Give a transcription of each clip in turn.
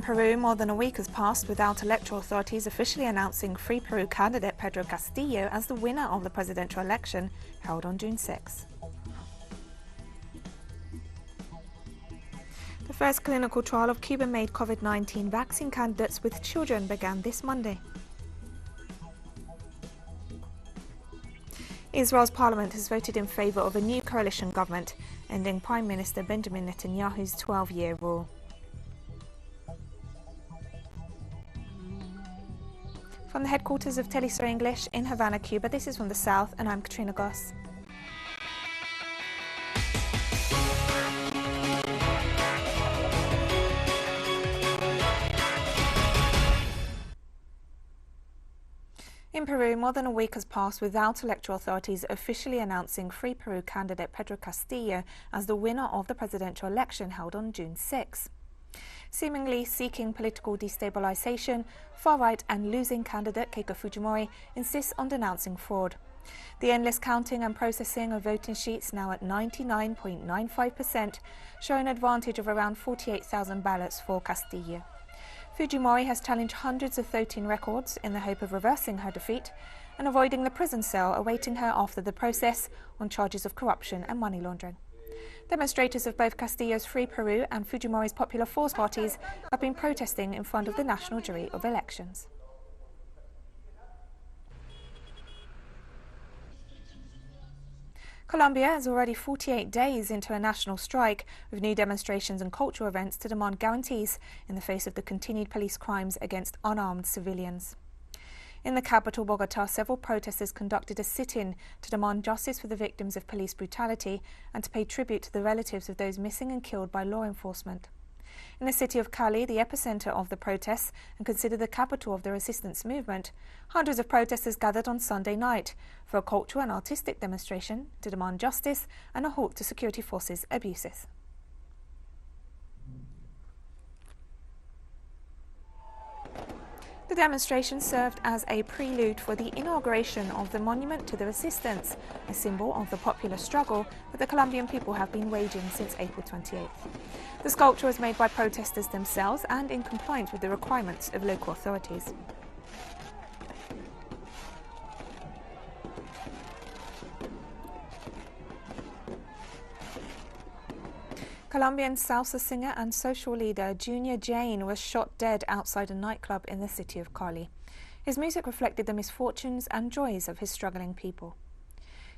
In Peru, more than a week has passed without electoral authorities officially announcing Free Peru candidate Pedro Castillo as the winner of the presidential election held on June 6. The first clinical trial of Cuban-made COVID-19 vaccine candidates with children began this Monday. Israel's parliament has voted in favour of a new coalition government, ending Prime Minister Benjamin Netanyahu's 12-year rule. From the headquarters of teleSUR English in Havana, Cuba, this is From the South, and I'm Katrina Goss. In Peru, more than a week has passed without electoral authorities officially announcing Free Peru candidate Pedro Castillo as the winner of the presidential election held on June 6. Seemingly seeking political destabilization, far-right and losing candidate Keiko Fujimori insists on denouncing fraud. The endless counting and processing of voting sheets, now at 99.95%, show an advantage of around 48,000 ballots for Castillo. Fujimori has challenged hundreds of voting records in the hope of reversing her defeat and avoiding the prison cell awaiting her after the process on charges of corruption and money laundering. Demonstrators of both Castillo's Free Peru and Fujimori's Popular Force parties have been protesting in front of the National Jury of Elections. Colombia is already 48 days into a national strike, with new demonstrations and cultural events to demand guarantees in the face of the continued police crimes against unarmed civilians. In the capital, Bogotá, several protesters conducted a sit-in to demand justice for the victims of police brutality and to pay tribute to the relatives of those missing and killed by law enforcement. In the city of Cali, the epicenter of the protests and considered the capital of the resistance movement, hundreds of protesters gathered on Sunday night for a cultural and artistic demonstration to demand justice and a halt to security forces' abuses. The demonstration served as a prelude for the inauguration of the Monument to the Resistance, a symbol of the popular struggle that the Colombian people have been waging since April 28th. The sculpture was made by protesters themselves and in compliance with the requirements of local authorities. Colombian salsa singer and social leader Junior Jane was shot dead outside a nightclub in the city of Cali. His music reflected the misfortunes and joys of his struggling people.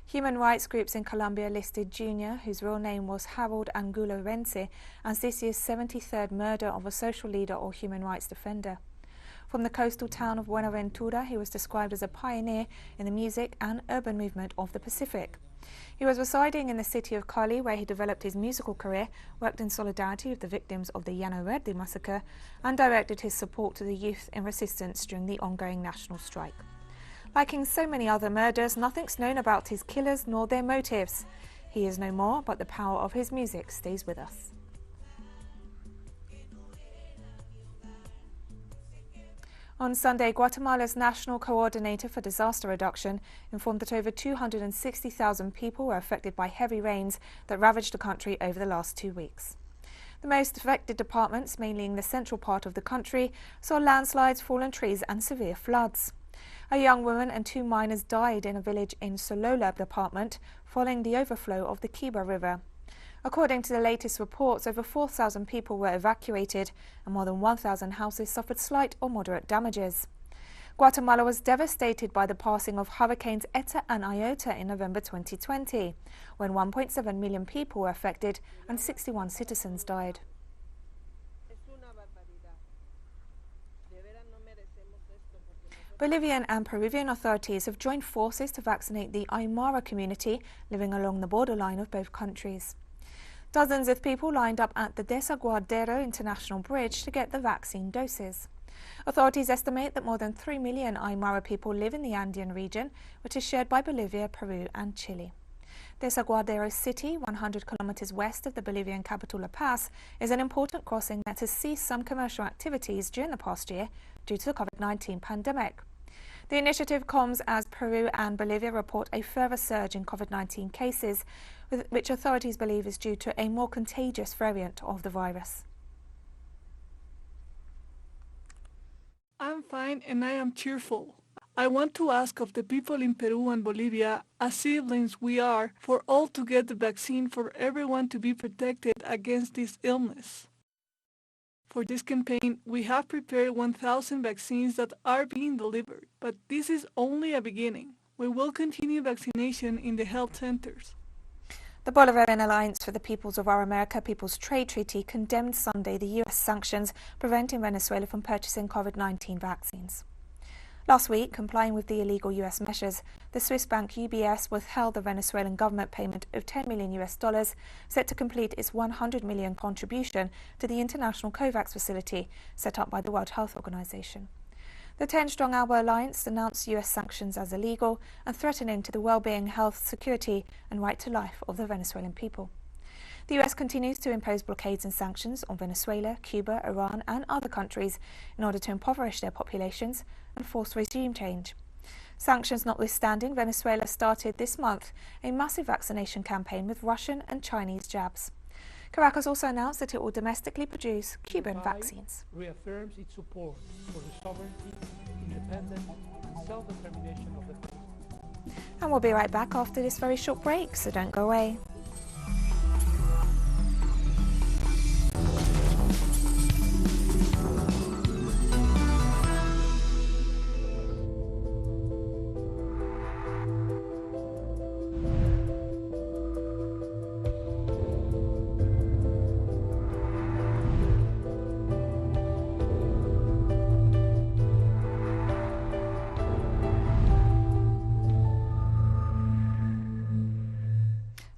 Human rights groups in Colombia listed Junior, whose real name was Harold Angulo Rense, as this year's 73rd murder of a social leader or human rights defender. From the coastal town of Buenaventura, he was described as a pioneer in the music and urban movement of the Pacific. He was residing in the city of Cali, where he developed his musical career, worked in solidarity with the victims of the Llano Verde massacre, and directed his support to the youth in resistance during the ongoing national strike. Like in so many other murders, nothing's known about his killers nor their motives. He is no more, but the power of his music stays with us. On Sunday, Guatemala's National Coordinator for Disaster Reduction informed that over 260,000 people were affected by heavy rains that ravaged the country over the last 2 weeks. The most affected departments, mainly in the central part of the country, saw landslides, fallen trees and severe floods. A young woman and 2 miners died in a village in Solola department following the overflow of the Cuba River. According to the latest reports, over 4,000 people were evacuated and more than 1,000 houses suffered slight or moderate damages. Guatemala was devastated by the passing of Hurricanes Eta and Iota in November 2020, when 1.7 million people were affected and 61 citizens died. Bolivian and Peruvian authorities have joined forces to vaccinate the Aymara community living along the borderline of both countries. Dozens of people lined up at the Desaguadero International Bridge to get the vaccine doses. Authorities estimate that more than 3 million Aymara people live in the Andean region, which is shared by Bolivia, Peru and Chile. Desaguadero City, 100 kilometers west of the Bolivian capital La Paz, is an important crossing that has ceased some commercial activities during the past year due to the COVID-19 pandemic. The initiative comes as Peru and Bolivia report a further surge in COVID-19 cases, which authorities believe is due to a more contagious variant of the virus. I'm fine and I am cheerful. I want to ask of the people in Peru and Bolivia, as siblings we are, for all to get the vaccine for everyone to be protected against this illness. For this campaign, we have prepared 1,000 vaccines that are being delivered, but this is only a beginning. We will continue vaccination in the health centers. The Bolivarian Alliance for the Peoples of Our America People's Trade Treaty condemned Sunday the U.S. sanctions preventing Venezuela from purchasing COVID-19 vaccines. Last week, complying with the illegal U.S. measures, the Swiss bank UBS withheld the Venezuelan government payment of $10 million set to complete its $100 million contribution to the international COVAX facility set up by the World Health Organization. The 10-strong ALBA alliance denounced U.S. sanctions as illegal and threatening to the well-being, health, security and right to life of the Venezuelan people. The U.S. continues to impose blockades and sanctions on Venezuela, Cuba, Iran and other countries in order to impoverish their populations and force regime change. Sanctions notwithstanding, Venezuela started this month a massive vaccination campaign with Russian and Chinese jabs. Caracas also announced that it will domestically produce Cuban vaccines. Reaffirms its support for the sovereignty, independence and self-determination of the country. And we'll be right back after this very short break, so don't go away.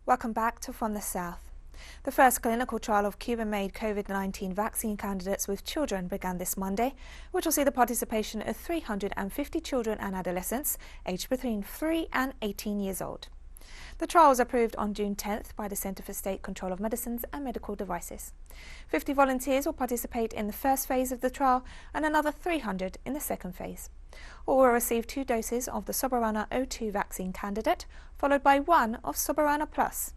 Welcome back to From the South. The first clinical trial of Cuban-made COVID-19 vaccine candidates with children began this Monday, which will see the participation of 350 children and adolescents aged between 3 and 18 years old. The trial was approved on June 10th by the Center for State Control of Medicines and Medical Devices. 50 volunteers will participate in the first phase of the trial and another 300 in the second phase. All will receive 2 doses of the Soberana O2 vaccine candidate, followed by 1 of Soberana Plus.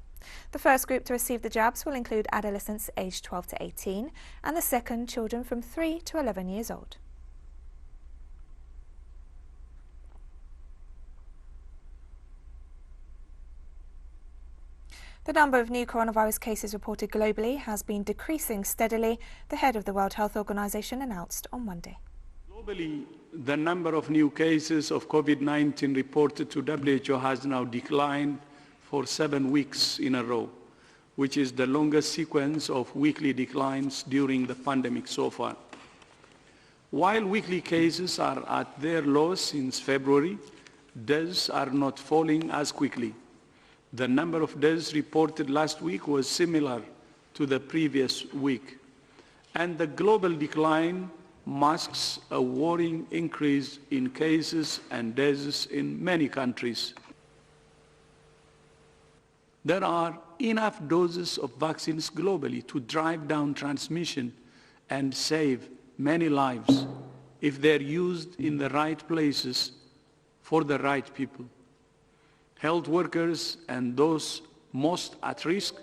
The first group to receive the jabs will include adolescents aged 12 to 18 and the second children from 3 to 11 years old. The number of new coronavirus cases reported globally has been decreasing steadily, the head of the World Health Organization announced on Monday. Globally, the number of new cases of COVID-19 reported to WHO has now declined for 7 weeks in a row, which is the longest sequence of weekly declines during the pandemic so far. While weekly cases are at their lowest since February, deaths are not falling as quickly. The number of deaths reported last week was similar to the previous week, and the global decline masks a worrying increase in cases and deaths in many countries. There are enough doses of vaccines globally to drive down transmission and save many lives if they're used in the right places for the right people. Health workers and those most at risk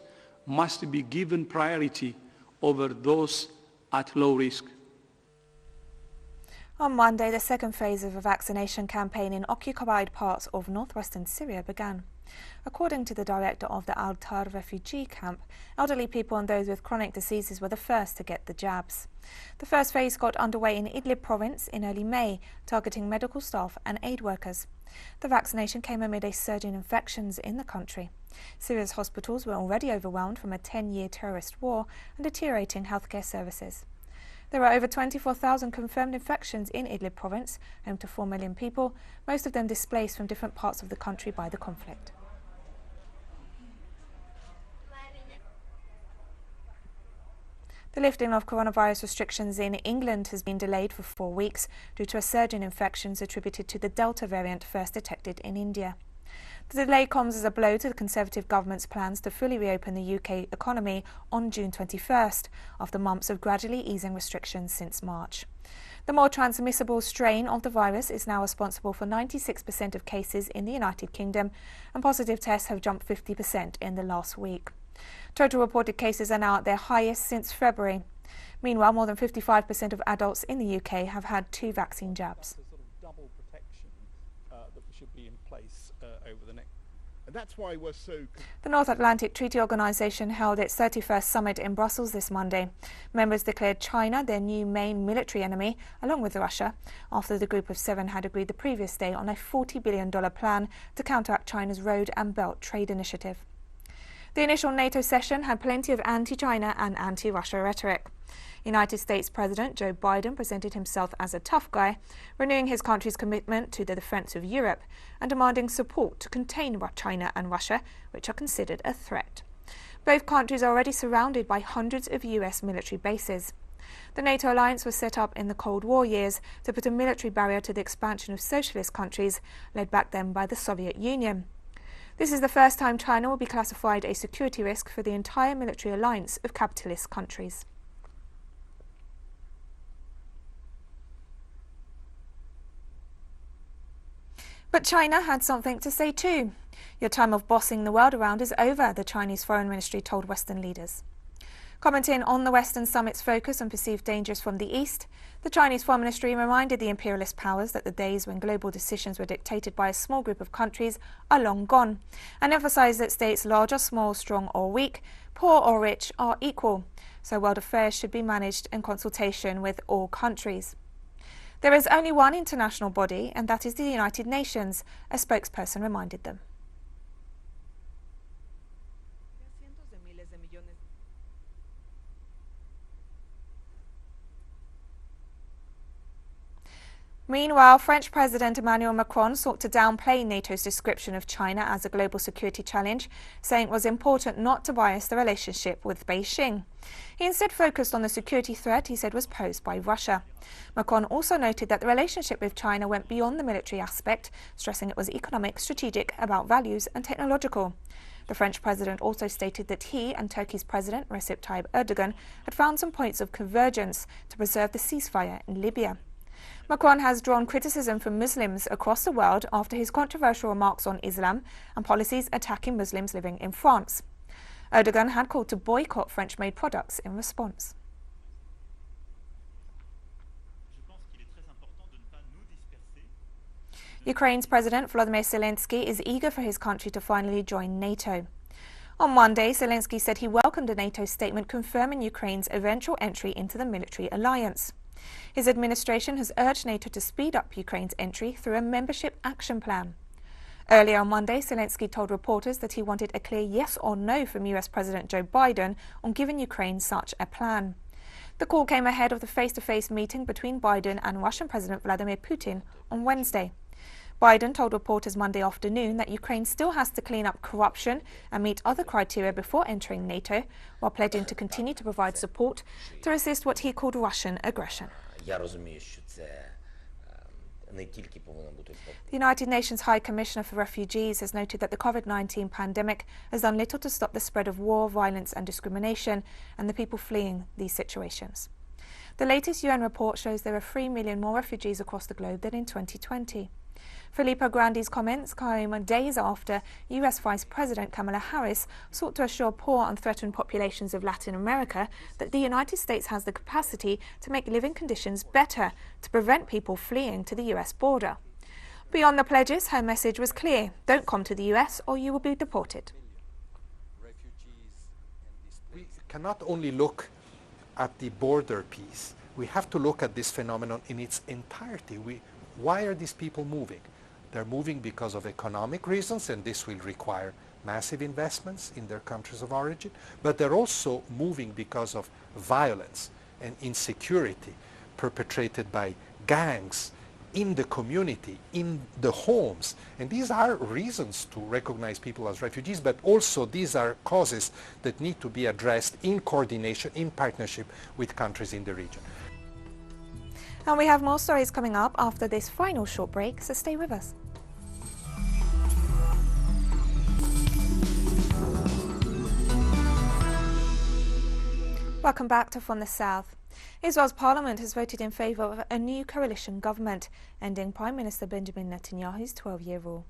must be given priority over those at low risk. On Monday, the second phase of a vaccination campaign in occupied parts of northwestern Syria began. According to the director of the Al-Tar refugee camp, elderly people and those with chronic diseases were the first to get the jabs. The first phase got underway in Idlib province in early May, targeting medical staff and aid workers. The vaccination came amid a surge in infections in the country. Syria's hospitals were already overwhelmed from a 10-year terrorist war and deteriorating healthcare services. There are over 24,000 confirmed infections in Idlib province, home to 4 million people, most of them displaced from different parts of the country by the conflict. The lifting of coronavirus restrictions in England has been delayed for 4 weeks due to a surge in infections attributed to the Delta variant first detected in India. The delay comes as a blow to the Conservative government's plans to fully reopen the UK economy on June 21st, after months of gradually easing restrictions since March. The more transmissible strain of the virus is now responsible for 96% of cases in the United Kingdom, and positive tests have jumped 50% in the last week. Total reported cases are now at their highest since February. Meanwhile, more than 55% of adults in the UK have had 2 vaccine jabs. That's a sort of double protection that should be in place over the next. And that's why we're so. The North Atlantic Treaty Organisation held its 31st summit in Brussels this Monday. Members declared China their new main military enemy, along with Russia, after the Group of 7 had agreed the previous day on a $40 billion plan to counteract China's Road and Belt Trade Initiative. The initial NATO session had plenty of anti-China and anti-Russia rhetoric. United States President Joe Biden presented himself as a tough guy, renewing his country's commitment to the defence of Europe and demanding support to contain China and Russia, which are considered a threat. Both countries are already surrounded by hundreds of US military bases. The NATO alliance was set up in the Cold War years to put a military barrier to the expansion of socialist countries, led back then by the Soviet Union. This is the first time China will be classified a security risk for the entire military alliance of capitalist countries. But China had something to say too. Your time of bossing the world around is over, the Chinese Foreign Ministry told Western leaders. Commenting on the Western summit's focus on perceived dangers from the East, the Chinese Foreign Ministry reminded the imperialist powers that the days when global decisions were dictated by a small group of countries are long gone, and emphasised that states large or small, strong or weak, poor or rich are equal, so world affairs should be managed in consultation with all countries. There is only one international body, and that is the United Nations, a spokesperson reminded them. Meanwhile, French President Emmanuel Macron sought to downplay NATO's description of China as a global security challenge, saying it was important not to bias the relationship with Beijing. He instead focused on the security threat he said was posed by Russia. Macron also noted that the relationship with China went beyond the military aspect, stressing it was economic, strategic, about values and technological. The French president also stated that he and Turkey's President Recep Tayyip Erdogan had found some points of convergence to preserve the ceasefire in Libya. Macron has drawn criticism from Muslims across the world after his controversial remarks on Islam and policies attacking Muslims living in France. Erdogan had called to boycott French-made products in response. Ukraine's President Volodymyr Zelensky is eager for his country to finally join NATO. On Monday, Zelensky said he welcomed a NATO statement confirming Ukraine's eventual entry into the military alliance. His administration has urged NATO to speed up Ukraine's entry through a membership action plan. Earlier on Monday, Zelensky told reporters that he wanted a clear yes or no from US President Joe Biden on giving Ukraine such a plan. The call came ahead of the face-to-face meeting between Biden and Russian President Vladimir Putin on Wednesday. Biden told reporters Monday afternoon that Ukraine still has to clean up corruption and meet other criteria before entering NATO, while pledging to continue to provide support to resist what he called Russian aggression. The United Nations High Commissioner for Refugees has noted that the COVID-19 pandemic has done little to stop the spread of war, violence and discrimination and the people fleeing these situations. The latest UN report shows there are 3 million more refugees across the globe than in 2020. Filippo Grandi's comments come days after US Vice President Kamala Harris sought to assure poor and threatened populations of Latin America that the United States has the capacity to make living conditions better to prevent people fleeing to the US border. Beyond the pledges, her message was clear: don't come to the US or you will be deported. We cannot only look at the border piece. We have to look at this phenomenon in its entirety. Why are these people moving? They're moving because of economic reasons, and this will require massive investments in their countries of origin, but they're also moving because of violence and insecurity perpetrated by gangs in the community, in the homes. And these are reasons to recognize people as refugees, but also these are causes that need to be addressed in coordination, in partnership with countries in the region. And we have more stories coming up after this final short break, so stay with us. Welcome back to From the South. Israel's parliament has voted in favour of a new coalition government, ending Prime Minister Benjamin Netanyahu's 12-year rule.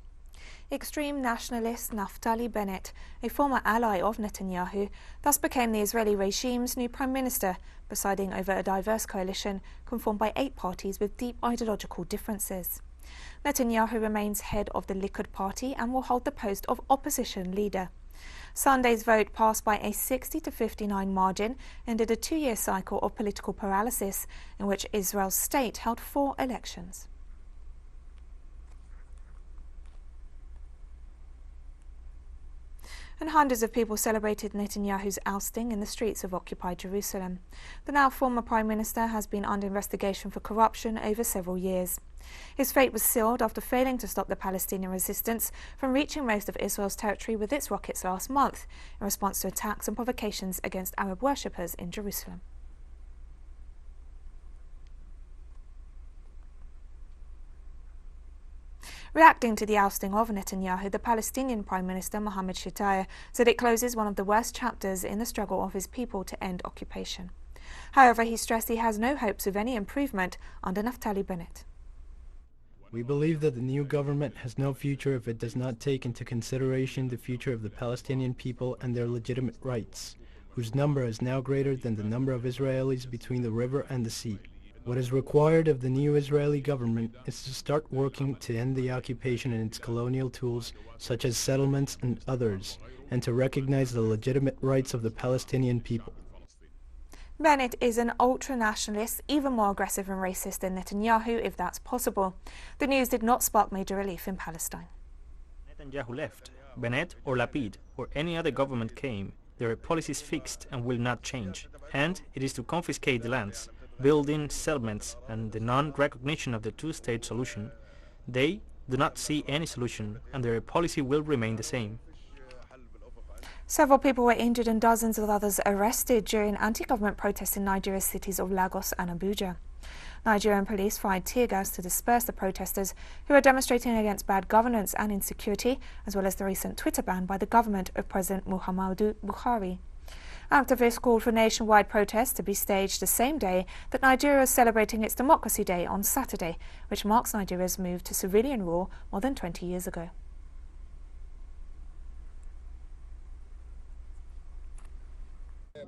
Extreme nationalist Naftali Bennett, a former ally of Netanyahu, thus became the Israeli regime's new prime minister, presiding over a diverse coalition conformed by 8 parties with deep ideological differences. Netanyahu remains head of the Likud party and will hold the post of opposition leader. Sunday's vote, passed by a 60-59 margin, ended a 2-year cycle of political paralysis in which Israel's state held 4 elections. And hundreds of people celebrated Netanyahu's ousting in the streets of occupied Jerusalem. The now former Prime Minister has been under investigation for corruption over several years. His fate was sealed after failing to stop the Palestinian resistance from reaching most of Israel's territory with its rockets last month, in response to attacks and provocations against Arab worshippers in Jerusalem. Reacting to the ousting of Netanyahu, the Palestinian Prime Minister Mohammed Shtayyeh said it closes one of the worst chapters in the struggle of his people to end occupation. However, he stressed he has no hopes of any improvement under Naftali Bennett. We believe that the new government has no future if it does not take into consideration the future of the Palestinian people and their legitimate rights, whose number is now greater than the number of Israelis between the river and the sea. What is required of the new Israeli government is to start working to end the occupation and its colonial tools, such as settlements and others, and to recognize the legitimate rights of the Palestinian people. Bennett is an ultra-nationalist, even more aggressive and racist than Netanyahu, if that's possible. The news did not spark major relief in Palestine. Netanyahu left. Bennett or Lapid or any other government came. Their policy is fixed and will not change. And it is to confiscate the lands, building settlements, and the non-recognition of the two-state solution. They do not see any solution, and their policy will remain the same. Several people were injured and dozens of others arrested during anti-government protests in Nigeria's cities of Lagos and Abuja. Nigerian police fired tear gas to disperse the protesters who are demonstrating against bad governance and insecurity, as well as the recent Twitter ban by the government of President Muhammadu Buhari. Activists called for nationwide protests to be staged the same day that Nigeria is celebrating its Democracy Day on Saturday, which marks Nigeria's move to civilian rule more than 20 years ago.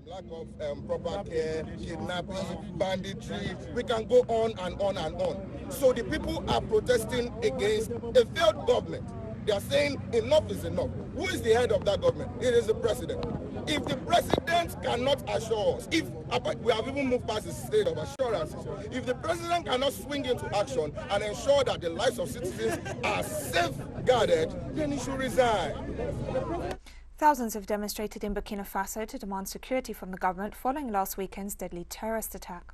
Lack of proper care, kidnapping, banditry, we can go on and on and on. So the people are protesting against a failed government. They are saying enough is enough. Who is the head of that government? It is the president. If the president cannot assure us, if we have even moved past the state of assurances, if the president cannot swing into action and ensure that the lives of citizens are safeguarded, then he should resign. Thousands have demonstrated in Burkina Faso to demand security from the government following last weekend's deadly terrorist attack.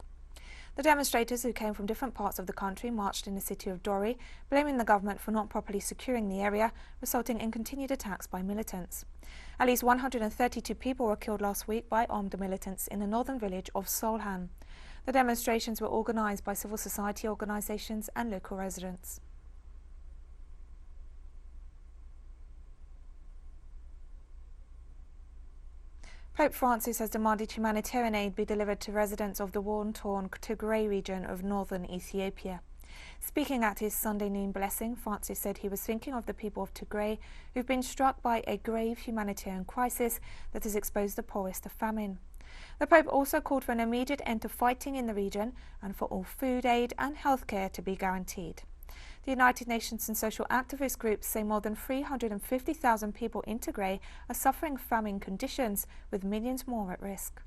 The demonstrators, who came from different parts of the country, marched in the city of Dori, blaming the government for not properly securing the area, resulting in continued attacks by militants. At least 132 people were killed last week by armed militants in the northern village of Solhan. The demonstrations were organised by civil society organisations and local residents. Pope Francis has demanded humanitarian aid be delivered to residents of the war-torn Tigray region of northern Ethiopia. Speaking at his Sunday noon blessing, Francis said he was thinking of the people of Tigray who've been struck by a grave humanitarian crisis that has exposed the poorest to famine. The Pope also called for an immediate end to fighting in the region and for all food aid and healthcare to be guaranteed. The United Nations and social activist groups say more than 350,000 people in Tigray are suffering famine conditions, with millions more at risk.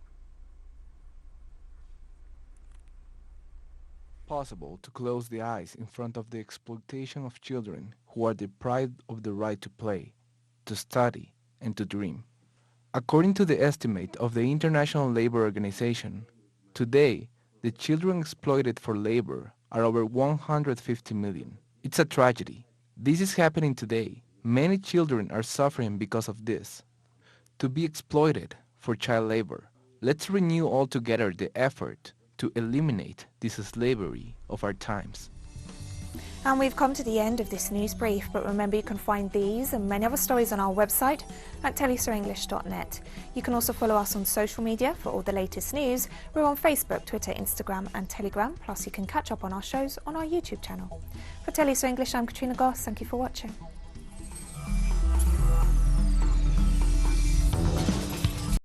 Possible to close the eyes in front of the exploitation of children who are deprived of the right to play, to study, and to dream. According to the estimate of the International Labour Organization, today the children exploited for labor are over 150 million. It's a tragedy. This is happening today. Many children are suffering because of this. To be exploited for child labor, let's renew altogether the effort to eliminate this slavery of our times. And we've come to the end of this news brief, but remember you can find these and many other stories on our website at telesurenglish.net. You can also follow us on social media for all the latest news. We're on Facebook, Twitter, Instagram and Telegram, plus you can catch up on our shows on our YouTube channel. For TeleSUR English, I'm Katrina Goss. Thank you for watching.